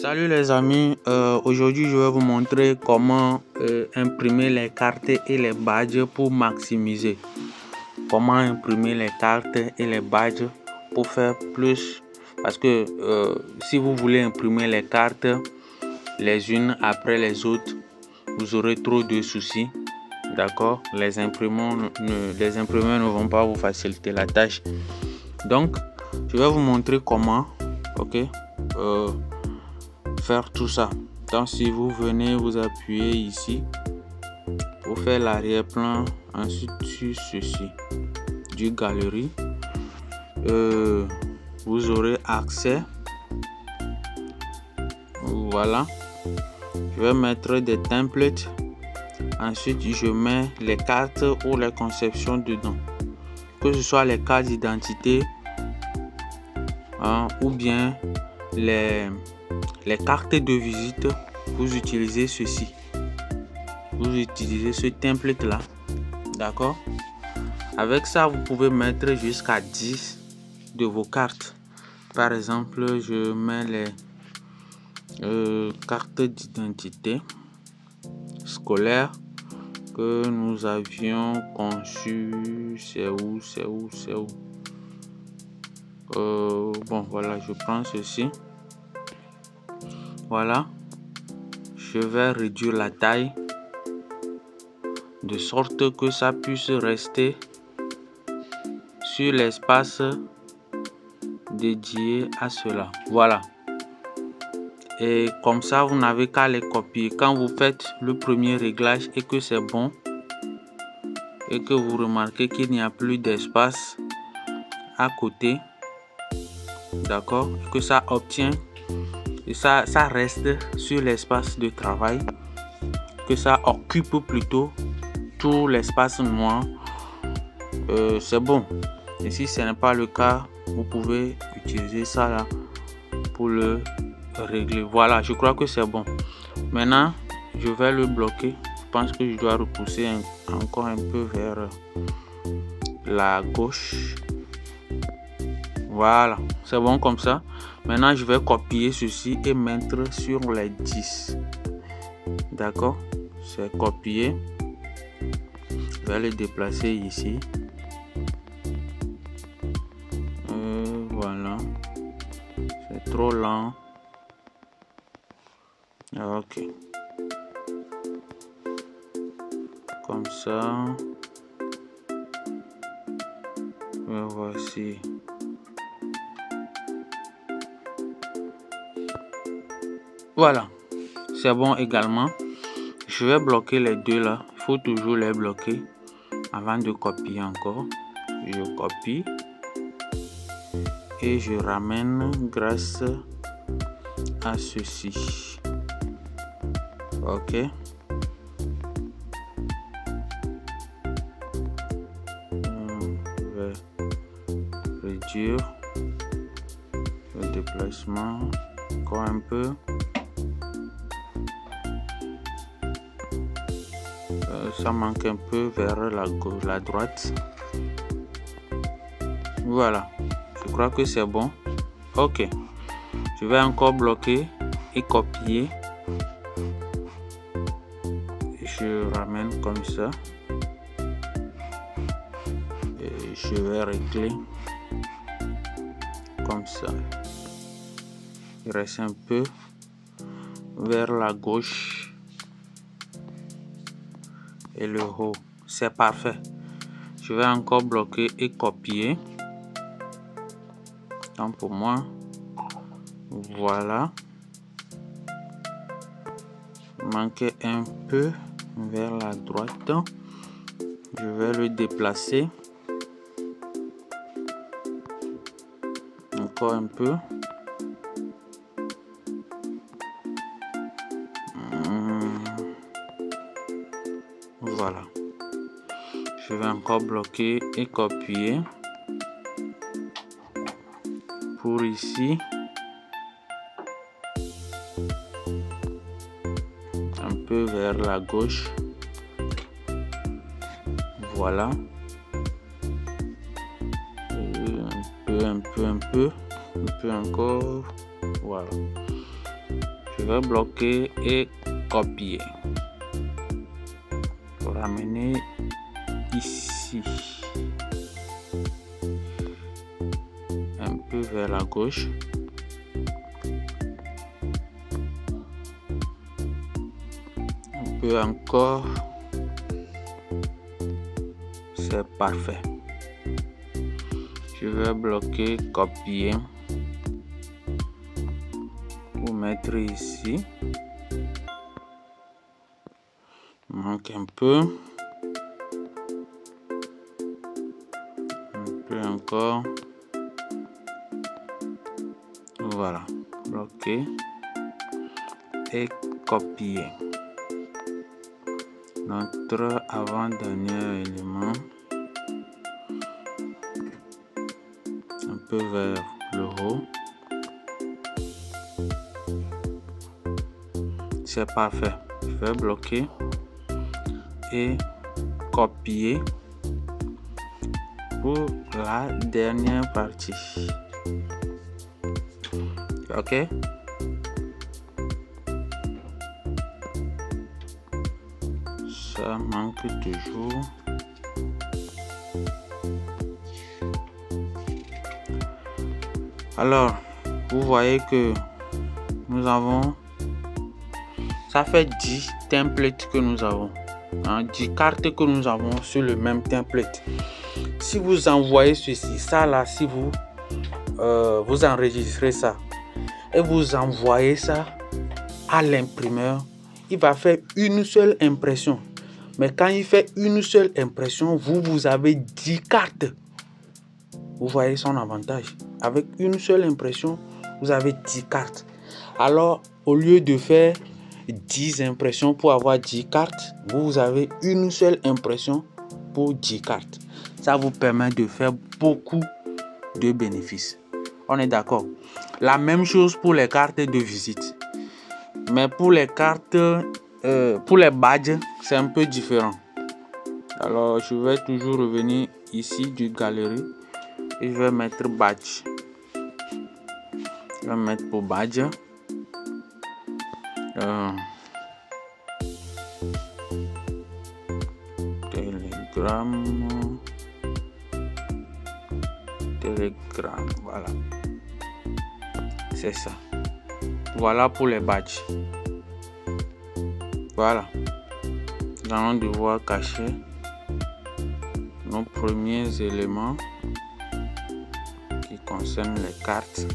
Salut les amis, aujourd'hui je vais vous montrer comment imprimer les cartes et les badges pour maximiser. Comment imprimer les cartes et les badges pour faire plus. Parce que si vous voulez imprimer les cartes les unes après les autres, vous aurez trop de soucis. D'accord? Les imprimeurs ne vont pas vous faciliter la tâche. Donc, je vais vous montrer comment, faire tout ça. Donc, si vous venez vous appuyer ici pour faire l'arrière-plan, ensuite sur ceci du galerie, vous aurez accès. Voilà. Je vais mettre des templates. Ensuite, je mets les cartes ou les conceptions dedans. Que ce soit les cartes d'identité ou bien les cartes de visite, vous utilisez ceci. Vous utilisez ce template là. D'accord? Avec ça, vous pouvez mettre jusqu'à 10 de vos cartes. Par exemple, je mets les cartes d'identité scolaire que nous avions conçu. C'est où? Bon, voilà, je prends ceci. Voilà. Je vais réduire la taille de sorte que ça puisse rester sur l'espace dédié à cela. Voilà. Et comme ça, vous n'avez qu'à les copier. Quand vous faites le premier réglage et que c'est bon, et que vous remarquez qu'il n'y a plus d'espace à côté, d'accord, que ça obtient, et ça reste sur l'espace de travail, que ça occupe plutôt tout l'espace noir, c'est bon. Et si ce n'est pas le cas, vous pouvez utiliser ça là pour le régler. Voilà, je crois que c'est bon. Maintenant, je vais le bloquer. Je pense que je dois repousser encore un peu vers la gauche. Voilà, c'est bon comme ça. Maintenant, je vais copier ceci et mettre sur les 10. D'accord? C'est copié. Je vais le déplacer ici. Voilà. C'est trop lent. Ok. Comme ça. Et voici. Voilà. C'est bon également. Je vais bloquer les deux là. Il faut toujours les bloquer avant de copier encore. Je copie. Et je ramène grâce à ceci. Ok. Je vais réduire le déplacement encore un peu. Ça manque un peu vers la droite. Voilà. Je crois que c'est bon. Ok. Je vais encore bloquer et copier. Je ramène comme ça. Et je vais régler comme ça. Il reste un peu vers la gauche et le haut. C'est parfait. Je vais encore bloquer et copier. Donc pour moi, voilà. Manquait un peu vers la droite. Je vais le déplacer. Encore un peu. Voilà. Je vais encore bloquer et copier. Pour ici. Un peu vers la gauche. Voilà. Un peu encore. Voilà. vais bloquer et copier. Pour ramener ici. Un peu vers la gauche. Un peu encore. C'est parfait. Je vais bloquer, copier. Pour mettre ici. Il manque un peu. Un peu encore. Voilà. Bloquer. Et copier. Notre avant-dernier élément. Un peu vers le haut. C'est parfait. Je vais bloquer et copier pour la dernière partie. Ok. Ça manque toujours. Alors, vous voyez que nous avons, ça fait 10 templates que nous avons, 10 cartes que nous avons sur le même template. Si vous envoyez ceci, ça là, si vous vous enregistrez ça et vous envoyez ça à l'imprimeur, il va faire une seule impression. Mais quand il fait une seule impression, vous avez 10 cartes. Vous voyez son avantage. Avec une seule impression, vous avez 10 cartes. Alors, au lieu de faire 10 impressions pour avoir 10 cartes, vous avez une seule impression pour 10 cartes. Ça vous permet de faire beaucoup de bénéfices. On est d'accord? La même chose pour les cartes de visite. Mais pour les cartes, pour les badges, c'est un peu différent. Alors, je vais toujours revenir ici du galerie et je vais mettre badge. Je vais mettre pour badge. Telegram, voilà. C'est ça. Voilà pour les badges. Voilà. Nous allons devoir cacher nos premiers éléments qui concernent les cartes.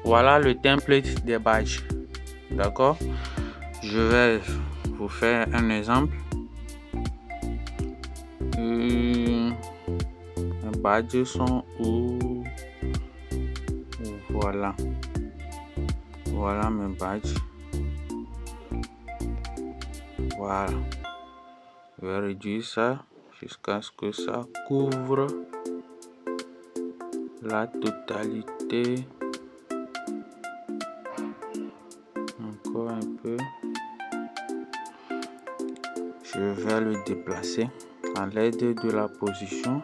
Voilà le template des badges. D'accord? Je vais vous faire un exemple. Les badges sont où? Voilà. Voilà mes badges. Voilà. Je vais réduire ça jusqu'à ce que ça couvre la totalité. Encore un peu. Je vais le déplacer à l'aide de la position.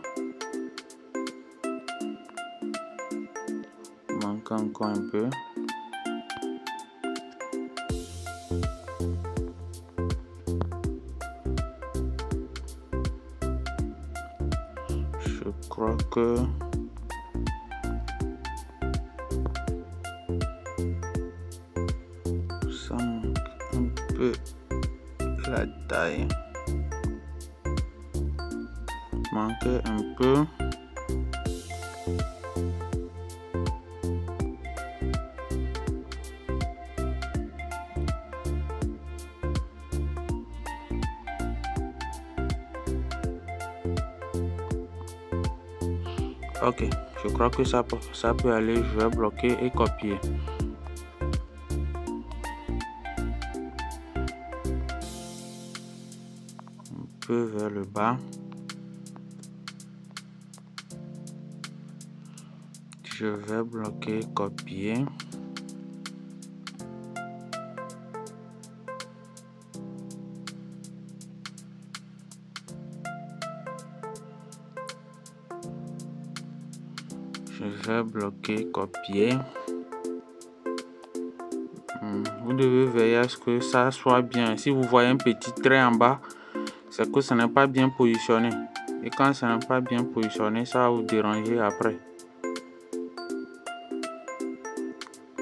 Il manque encore un peu. Je crois que ça manque un peu la taille. Manque un peu. Ok, je crois que ça peut aller. Je vais bloquer et copier. Un peu vers le bas. Je vais bloquer, copier. Je vais bloquer, copier. devez veiller à ce que ça soit bien. Si vous voyez un petit trait en bas, c'est que ce n'est pas bien positionné. Et quand ce n'est pas bien positionné, ça va vous déranger après.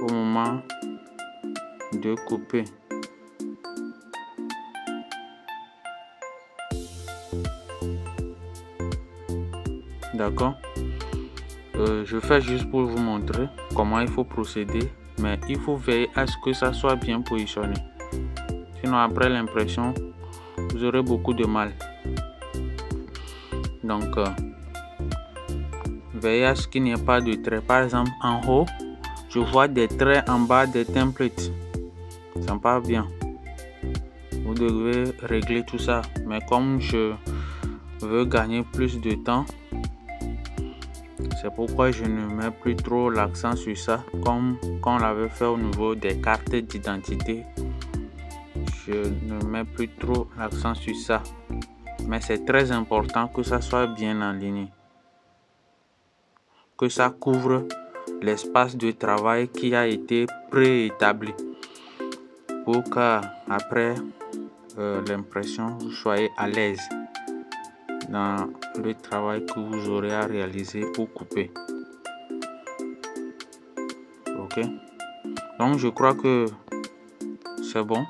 Au moment de couper. D'accord. Je fais juste pour vous montrer comment il faut procéder, mais il faut veiller à ce que ça soit bien positionné. Sinon après l'impression, vous aurez beaucoup de mal. Donc veillez à ce qu'il n'y ait pas de traits. Par exemple en haut, je vois des traits en bas des templates. Ça n'est pas bien. Vous devez régler tout ça. Mais comme je veux gagner plus de temps, c'est pourquoi je ne mets plus trop l'accent sur ça, comme on l'avait fait au niveau des cartes d'identité. Je ne mets plus trop l'accent sur ça. Mais c'est très important que ça soit bien aligné. Que ça couvre l'espace de travail qui a été préétabli. Pour qu'après l'impression, vous soyez à l'aise dans le travail que vous aurez à réaliser pour couper. Ok, donc je crois que c'est bon.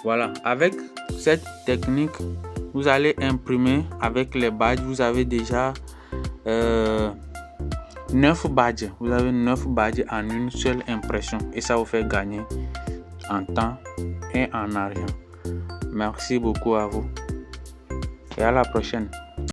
Voilà, avec cette technique vous allez imprimer avec les badges. Vous avez déjà 9 badges. Vous avez 9 badges en une seule impression et ça vous fait gagner en temps et en argent. Merci beaucoup à vous et à la prochaine.